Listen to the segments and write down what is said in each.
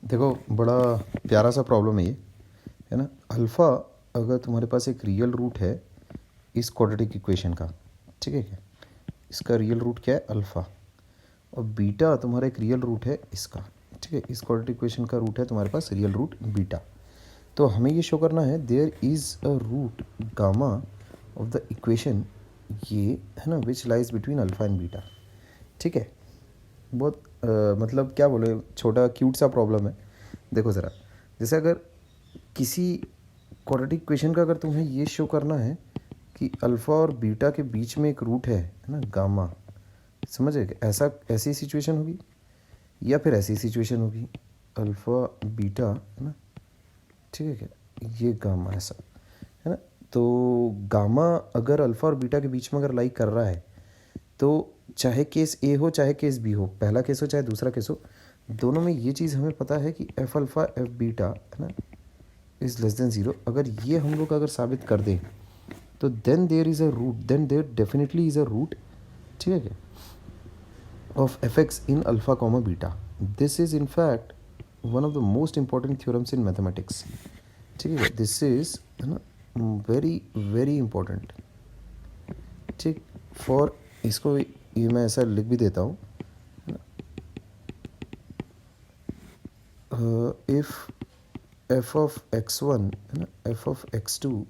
देखो, बड़ा प्यारा सा प्रॉब्लम है ये, है ना। अल्फ़ा अगर तुम्हारे पास एक रियल रूट है इस क्वाड्रेटिक इक्वेशन का, ठीक है क्या, इसका रियल रूट क्या है अल्फ़ा, और बीटा तुम्हारा एक रियल रूट है इसका, ठीक है। इस क्वाड्रेटिक इक्वेशन का रूट है तुम्हारे पास रियल रूट बीटा। तो हमें ये शो करना है there is a root gamma of the equation, ये है ना, which lies between alpha and beta, ठीक है। बहुत मतलब क्या बोले, छोटा क्यूट सा प्रॉब्लम है। देखो ज़रा, जैसे अगर किसी क्वाड्रेटिक इक्वेशन का अगर तुम्हें ये शो करना है कि अल्फ़ा और बीटा के बीच में एक रूट है ना, गामा, समझ गए, ऐसा ऐसी सिचुएशन होगी, या फिर ऐसी सिचुएशन होगी अल्फ़ा बीटा, है ना, ठीक है क्या, ये गामा ऐसा, है ना। तो गामा अगर अल्फ़ा और बीटा के बीच में अगर लाई कर रहा है, तो चाहे केस ए हो चाहे केस बी हो, पहला केस हो चाहे दूसरा केस हो, दोनों में ये चीज़ हमें पता है कि एफ अल्फ़ा एफ बीटा, है ना, इज़ लेस देन ज़ीरो। अगर ये हम लोग अगर साबित कर दें तो then there is a root, then there definitely is a root, ठीक है क्या, of F X in alpha comma beta. This is in fact one of the most important theorems in mathematics, ठीक है। दिस इज़, है ना, very very important, ठीक। For इसको ये मैं ऐसा लिख भी देता हूँ, if F of X one, है ना, F of X two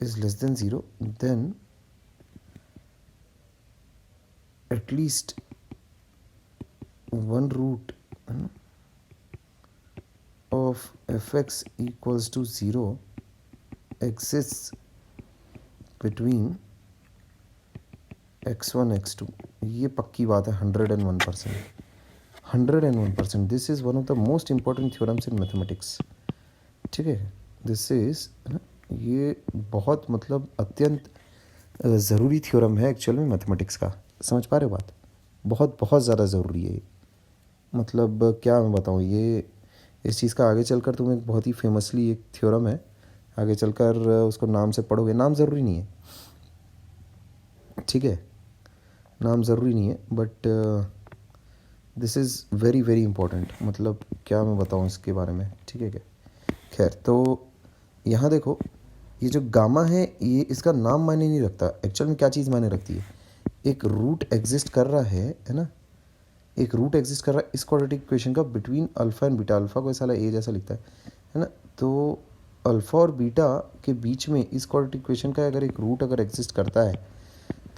is less than zero, then at least one root, है ना, of fx equals to 0 exists between x1 x2। ये पक्की बात है 101%, 101%। This is one of the most important theorems in mathematics, ठीक है। This is, है ना, ये बहुत मतलब अत्यंत ज़रूरी थ्योरम है एक्चुअल में मैथमेटिक्स का। समझ पा रहे हो बात, बहुत बहुत ज़्यादा ज़रूरी है। मतलब क्या मैं बताऊँ, ये इस चीज़ का आगे चलकर तुम्हें एक बहुत ही फेमसली एक थ्योरम है, आगे चलकर उसको नाम से पढ़ोगे, नाम ज़रूरी नहीं है, ठीक है, नाम ज़रूरी नहीं है, but this is very very important. मतलब क्या मैं बताऊँ इसके बारे में, ठीक है क्या। खैर, तो यहाँ देखो, ये जो गामा है ये इसका नाम मायने नहीं रखता, एक्चुअल में क्या चीज़ मायने रखती है, एक रूट एग्जिस्ट कर रहा है ना, एक रूट एग्जिस्ट कर रहा है इस क्वाड्रेटिक इक्वेशन का between alpha and beta. Alpha को साला ए जैसा लिखता है ना। तो अल्फ़ा और बीटा के बीच में इस क्वाड्रेटिक इक्वेशन का अगर एक रूट अगर एग्जिस्ट करता है,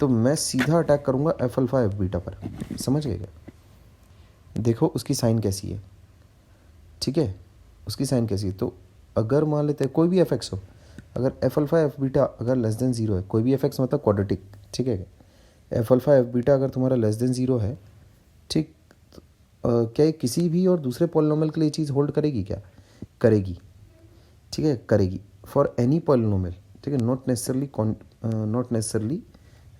तो मैं सीधा अटैक करूँगा एफ अल्फ़ा एफ बीटा पर। समझ गए क्या। देखो उसकी साइन कैसी है, ठीक है, उसकी साइन कैसी है। तो अगर मान लेते हैं कोई भी एफ एक्स हो, अगर एफ अल्फ़ा एफ बीटा अगर लेस देन ज़ीरो है, कोई भी एफ एक्स मतलब क्वाड्रेटिक, ठीक है, एफ अल्फ़ा एफ बीटा अगर तुम्हारा लेस देन ज़ीरो है, ठीक, क्या ये किसी भी और दूसरे पॉलिनोमियल के लिए चीज़ होल्ड करेगी क्या, करेगी, ठीक है, करेगी फॉर एनी पॉलिनोमियल, ठीक है, नॉट नेसेसरली,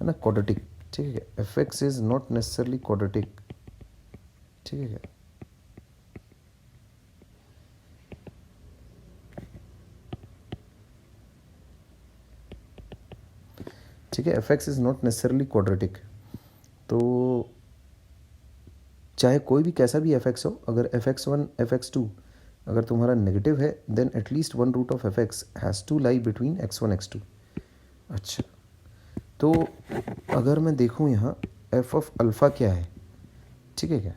है ना, क्वाड्रेटिक, ठीक है, F x is not necessarily quadratic, ठीक है। ठीक है, F x is not necessarily quadratic. तो चाहे कोई भी कैसा भी एफ एक्स हो, अगर F X one F X two अगर तुम्हारा नेगेटिव है, then at least one root of F X has to lie between X one X two. अच्छा, तो अगर मैं देखूँ यहाँ एफ ऑफ अल्फ़ा क्या है, ठीक है क्या,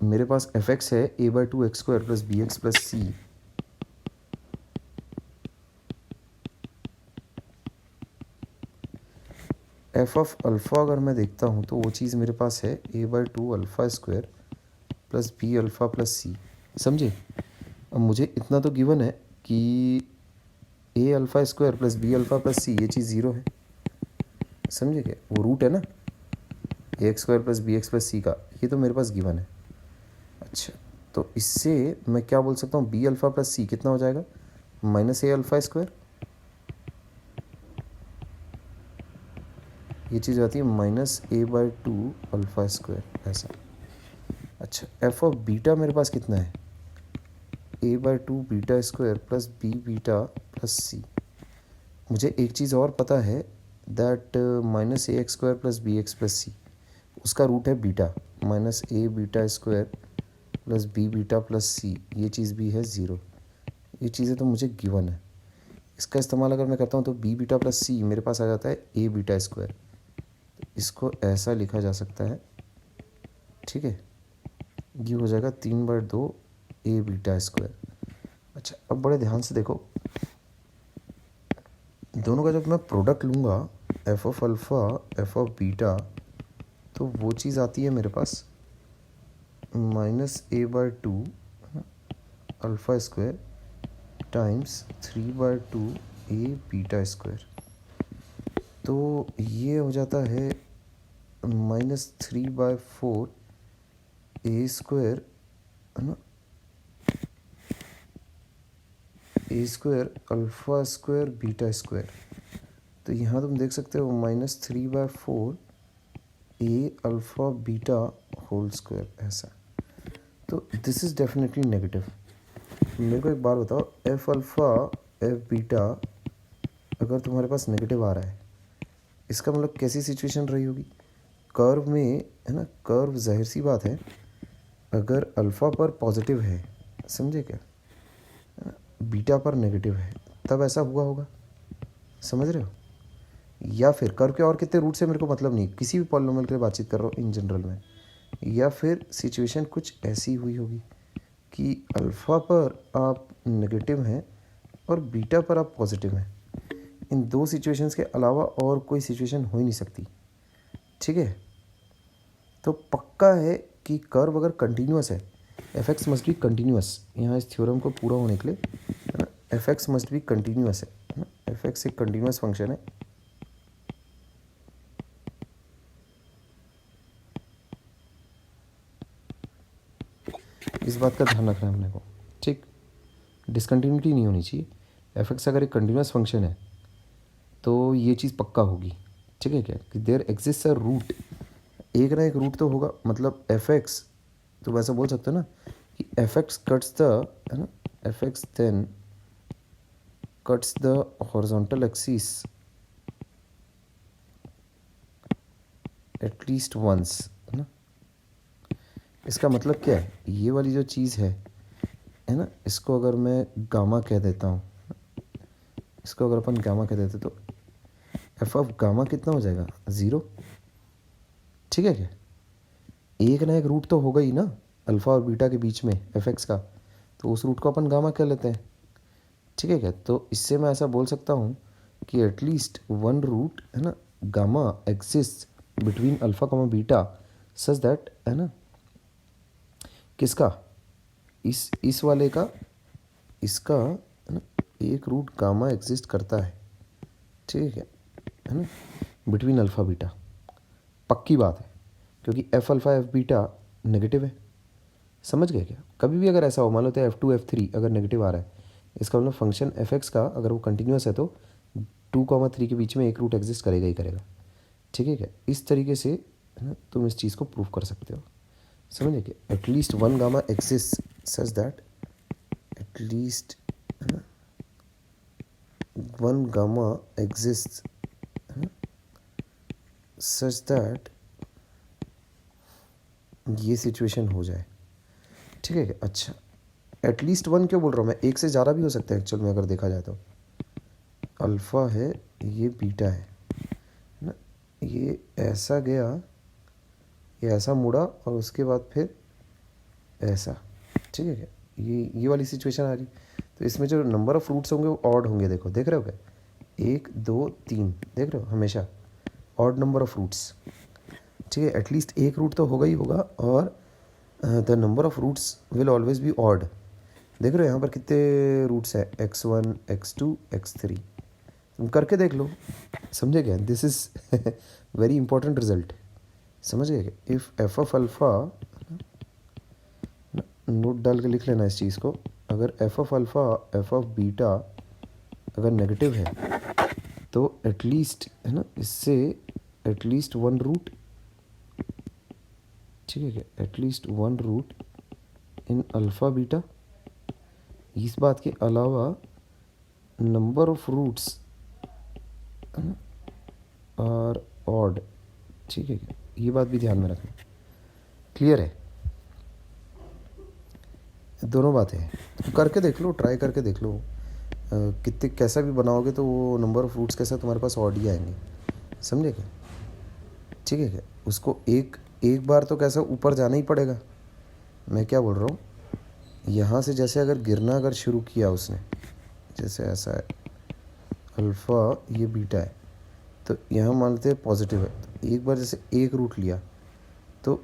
मेरे पास एफ एक्स है A by two X square plus B X plus C, F of alpha अगर मैं देखता हूँ तो वो चीज़ मेरे पास है A by two alpha square plus B alpha plus C, समझे। अब मुझे इतना तो गिवन है कि A alpha square plus B alpha plus C ये चीज़ ज़ीरो है, समझे क्या, वो रूट है ना A X square plus B X plus C का, ये तो मेरे पास गिवन है। अच्छा, तो इससे मैं क्या बोल सकता हूँ, बी अल्फ़ा प्लस सी कितना हो जाएगा, माइनस ए अल्फ़ा स्क्वायर, ये चीज़ आती है minus A by two alpha square ऐसा। अच्छा, एफ ऑफ बीटा मेरे पास कितना है, A by two beta square plus B beta plus C. मुझे एक चीज़ और पता है, that minus A X square plus B X plus C, उसका रूट है beta, minus A beta square plus B beta plus C, ये चीज़ भी है 0। ये चीज़ें तो मुझे गिवन है। इसका इस्तेमाल अगर मैं करता हूँ तो बी बीटा प्लस सी मेरे पास आ जाता है ए बीटा स्क्वायर। इसको ऐसा लिखा जा सकता है, ठीक है, ये हो जाएगा 3/2 ए बीटा स्क्वायर। अच्छा, अब बड़े ध्यान से देखो, दोनों का जब मैं प्रोडक्ट लूँगा F of alpha F of beta, तो वो चीज़ आती है मेरे पास -a/2 अल्फ़ा स्क्वायर टाइम्स 3/2 ए बीटा स्क्वायर। तो ये हो जाता है -3/4 ए स्क्वायर, है ना, A square alpha square beta square. तो यहाँ तुम देख सकते हो -3/4 A alpha beta whole square, ऐसा। तो दिस इज़ डेफिनेटली नेगेटिव। मेरे को एक बात बताओ, एफ अल्फ़ा एफ बीटा अगर तुम्हारे पास नेगेटिव आ रहा है, इसका मतलब कैसी सिचुएशन रही होगी कर्व में, है ना। कर्व जाहिर सी बात है, अगर अल्फ़ा पर पॉजिटिव है, समझे क्या, बीटा पर नेगेटिव है, तब ऐसा हुआ होगा, समझ रहे हो। या फिर कर्व के और कितने रूट से मेरे को मतलब नहीं, किसी भी पॉलिनोमियल के लिए बातचीत कर रहा हूँ इन जनरल में। या फिर सिचुएशन कुछ ऐसी हुई होगी कि अल्फ़ा पर आप नेगेटिव हैं और बीटा पर आप पॉजिटिव हैं। इन दो सिचुएशंस के अलावा और कोई सिचुएशन हो ही नहीं सकती, ठीक है। तो पक्का है कि कर्व अगर कंटिन्यूअस है, F x must be continuous. यहाँ इस थ्योरम को पूरा होने के लिए, है ना, F x must be continuous है ना। एफ एक्स एक कंटिन्यूअस फंक्शन है। इस बात का ध्यान रखना है हमने को, ठीक। डिसकंटिन्यूटी नहीं होनी चाहिए। एफ एक्स अगर एक कंटिन्यूअस फंक्शन है तो ये चीज़ पक्का होगी, ठीक है क्या, कि देयर एग्जिस्ट अ रूट, एक ना एक रूट तो होगा। मतलब एफ एक्स, तो वैसा बोल सकते हो ना कि एफ एक्स कट्स द, है ना, F X then cuts the horizontal axis at least once, है ना। इसका मतलब क्या है, ये वाली जो चीज़ है ना, इसको अगर मैं गामा कह देता हूँ, इसको अगर अपन गामा कह देते तो एफ ऑफ गामा कितना हो जाएगा, 0, ठीक है क्या। एक ना एक रूट तो होगा ही ना अल्फ़ा और बीटा के बीच में एफ एक्स का, तो उस रूट को अपन गामा कह लेते हैं, ठीक है क्या। तो इससे मैं ऐसा बोल सकता हूँ कि एटलीस्ट वन रूट, है ना, गामा एग्जिस्ट बिटवीन अल्फ़ा कमा बीटा सच दैट, है ना, किसका, इस वाले का, इसका, है ना, एक रूट गामा एग्जिस्ट करता है, ठीक है ना, बिटवीन अल्फ़ा बीटा। पक्की बात है, क्योंकि F alpha F beta negative है, समझ गए क्या। कभी भी अगर ऐसा हो, मान लो तो F2 F3 अगर नेगेटिव आ रहा है, इसका मतलब फंक्शन एफ एक्स का अगर वो कंटिन्यूअस है तो 2,3 के बीच में एक रूट एग्जिस्ट करेगा ही करेगा, ठीक है क्या। इस तरीके से, है ना, तुम इस चीज़ को प्रूव कर सकते हो, समझे क्या। At least one gamma exist such that, at least, है ना, one gamma exist such that ये सिचुएशन हो जाए, ठीक है। अच्छा, एटलीस्ट वन क्यों बोल रहा हूँ मैं, एक से ज़्यादा भी हो सकता है एक्चुअल में अगर देखा जाए तो। अल्फ़ा है, ये बीटा है ना, ये ऐसा गया, ये ऐसा मुड़ा और उसके बाद फिर ऐसा, ठीक है क्या। ये वाली सिचुएशन आ रही, तो इसमें जो नंबर ऑफ़ रूट्स होंगे वो ऑड होंगे। देखो, देख रहे हो क्या, 1 2 3, देख रहे हो, हमेशा ऑड नंबर ऑफ़ रूट्स, ठीक है। एटलीस्ट एक रूट तो होगा ही होगा, और the number of roots will always be odd. देख रहे हो यहाँ पर कितने रूट्स है, x1 x2 x3, तुम करके देख लो, समझे क्या। This is very important result, समझ गए क्या। If F of alpha, note डाल के लिख लेना इस चीज़ को, अगर F of alpha F of beta अगर नेगेटिव है तो एटलीस्ट, है ना, इससे एटलीस्ट वन रूट, ठीक है क्या, एटलीस्ट वन रूट इन अल्फ़ा बीटा। इस बात के अलावा नंबर ऑफ रूट्स और ऑड, ठीक है क्या, ये बात भी ध्यान में रखना। क्लियर है। दोनों बातें हैं, तुम करके देख लो, ट्राई करके देख लो। कितने कैसा भी बनाओगे तो वो नंबर ऑफ रूट्स के साथ तुम्हारे पास ऑड ही आएंगे, समझे क्या? ठीक है क्या? उसको एक एक बार तो कैसा ऊपर जाना ही पड़ेगा। मैं क्या बोल रहा हूँ, यहाँ से जैसे अगर गिरना अगर शुरू किया उसने, जैसे ऐसा है, अल्फ़ा ये बीटा है, तो यहाँ मान लेते हैं पॉजिटिव है, तो एक बार जैसे एक रूट लिया तो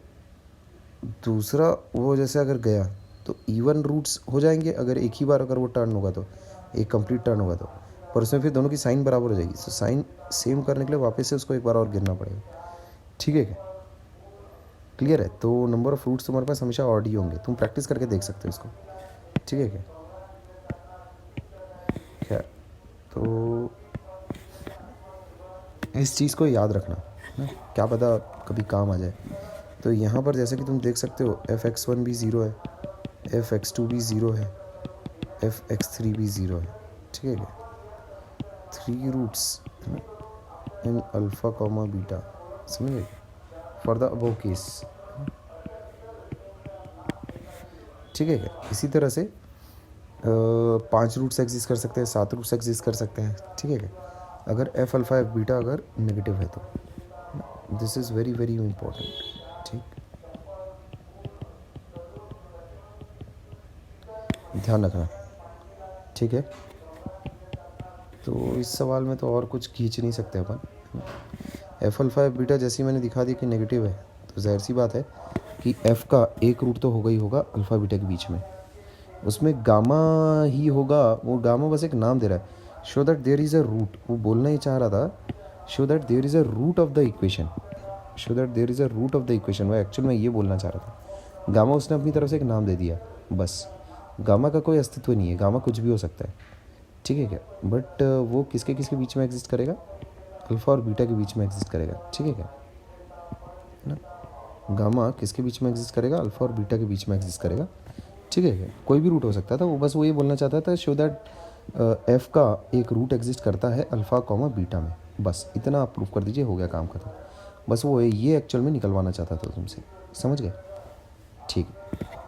दूसरा वो जैसे अगर गया तो इवन रूट्स हो जाएंगे, अगर एक ही बार अगर वो टर्न होगा तो, एक कंप्लीट टर्न होगा तो, पर उसमें फिर दोनों की साइन बराबर हो जाएगी। तो साइन सेम करने के लिए वापस से उसको एक बार और गिरना पड़ेगा। ठीक है क्या? क्लियर है? तो नंबर ऑफ रूट्स तुम्हारे पास हमेशा ऑड ही होंगे, तुम प्रैक्टिस करके देख सकते हो इसको। ठीक है क्या? खैर, तो इस चीज़ को याद रखना ना, क्या पता कभी काम आ जाए। तो यहाँ पर जैसे कि तुम देख सकते हो f(x1) भी ज़ीरो है, f(x2) भी ज़ीरो है, f(x3) भी ज़ीरो है। ठीक है क्या? 3 roots in alpha comma beta, समझे? For the above case. ठीक है क्या? इसी तरह से 5 रूट्स एग्जिस्ट कर सकते हैं, 7 रूट्स एग्जिस्ट कर सकते हैं। ठीक है क्या? अगर एफ अल्फ़ा एफ बीटा अगर नेगेटिव है तो this is very very important. ठीक, ध्यान रखना। ठीक है, तो इस सवाल में तो और कुछ खींच नहीं सकते अपन। एफ अल्फ़ा एफ बीटा जैसी मैंने दिखा दी कि नेगेटिव है, तो जाहिर सी बात है कि एफ़ का एक रूट तो होगा ही होगा अल्फ़ा बीटा के बीच में, उसमें गामा ही होगा। वो गामा बस एक नाम दे रहा है, show that there is a root. वो बोलना ही चाह रहा था, show that there is a root of the equation, show that there is a root of the equation. वो एक्चुअल में ये बोलना चाह रहा था। गामा उसने अपनी तरफ से एक नाम दे दिया बस। गामा का कोई अस्तित्व नहीं है, गामा कुछ भी हो सकता है। ठीक है क्या? बट वो किसके किसके बीच में एग्जिस्ट करेगा? अल्फ़ा और बीटा के बीच में एग्जिस्ट करेगा। ठीक है क्या? है ना? गामा किसके बीच में एग्जिस्ट करेगा? अल्फ़ा और बीटा के बीच में एग्जिस्ट करेगा। ठीक है क्या? कोई भी रूट हो सकता था, वो बस वो ये बोलना चाहता था, शो दैट एफ़ का एक रूट एग्जिस्ट करता है अल्फ़ा कॉमा बीटा में। बस इतना आप प्रूफ कर दीजिए, हो गया काम खत्म। बस वो ये एक्चुअल में निकलवाना चाहता था तुमसे, समझ गए? ठीक है।